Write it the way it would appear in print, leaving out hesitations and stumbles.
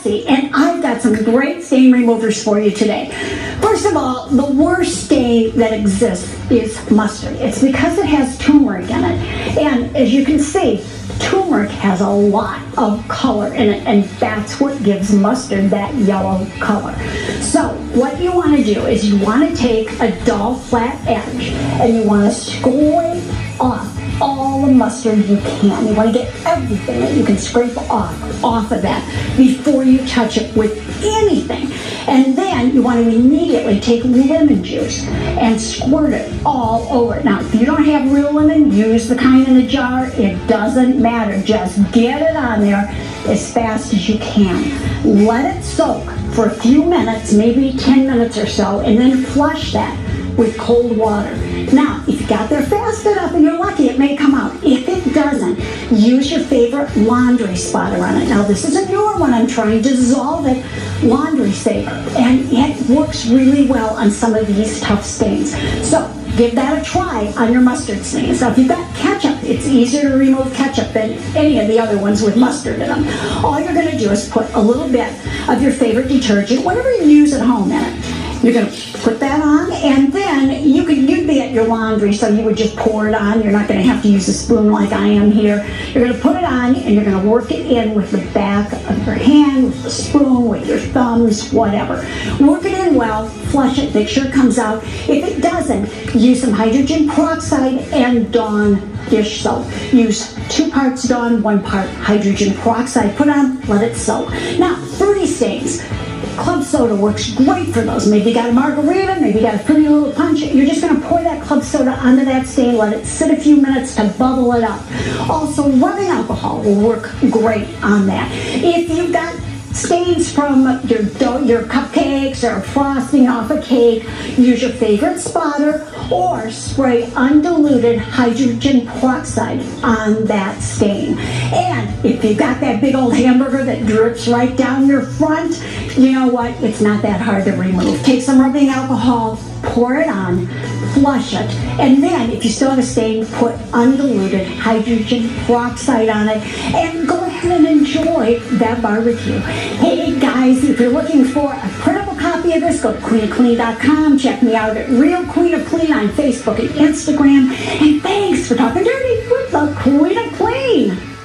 messy, and I've got some great stain removers for you today. First of all, the worst stain that exists is mustard. It's because it has turmeric in it, and as you can see, turmeric has a lot of color in it, and that's what gives mustard that yellow color. So what you want to do is you want to take a dull flat edge and you want to scrape off all the mustard you can. You want to get everything that you can scrape off of that before you touch it with anything. And then you want to immediately take lemon juice and squirt it all over it. Now, if you don't have real lemon, use the kind in a jar. It doesn't matter. Just get it on there as fast as you can. Let it soak for a few minutes, maybe 10 minutes or so, and then flush that with cold water. Now, if you got there fast enough and you're lucky, it may come out. If it doesn't, use your favorite laundry spotter on it. Now, this is a newer one I'm trying to dissolve it, Laundry Saver, and it works really well on some of these tough stains. So, give that a try on your mustard stains. Now, if you've got ketchup, it's easier to remove ketchup than any of the other ones with mustard in them. All you're going to do is put a little bit of your favorite detergent, whatever you use at home, in it. You're going to put that on, and then you'd be at your laundry, so you would just pour it on. You're not going to have to use a spoon like I am here. You're going to put it on, and you're going to work it in with the back of your hand, with the spoon, with your thumbs, whatever. Work it in well, flush it, make sure it comes out. If it doesn't, use some hydrogen peroxide and Dawn dish soap. Use 2 parts Dawn, 1 part hydrogen peroxide. Put on, let it soak. Now, fruity stains. Club soda works great for those. Maybe you got a margarita, maybe you got a pretty little punch. You're just going to pour that club soda onto that stain, let it sit a few minutes to bubble it up. Also, rubbing alcohol will work great on that. If you've got stains from your cupcakes or frosting off a cake, use your favorite spotter or spray undiluted hydrogen peroxide on that stain. And if you've got that big old hamburger that drips right down your front, you know what? It's not that hard to remove. Take some rubbing alcohol, pour it on, flush it, and then if you still have a stain, put undiluted hydrogen peroxide on it, and go ahead and enjoy that barbecue. Hey guys, if you're looking for a printable copy of this, go to queenofclean.com. Check me out at Real Queen of Clean on Facebook and Instagram. And thanks for talking dirty with the Queen of Clean.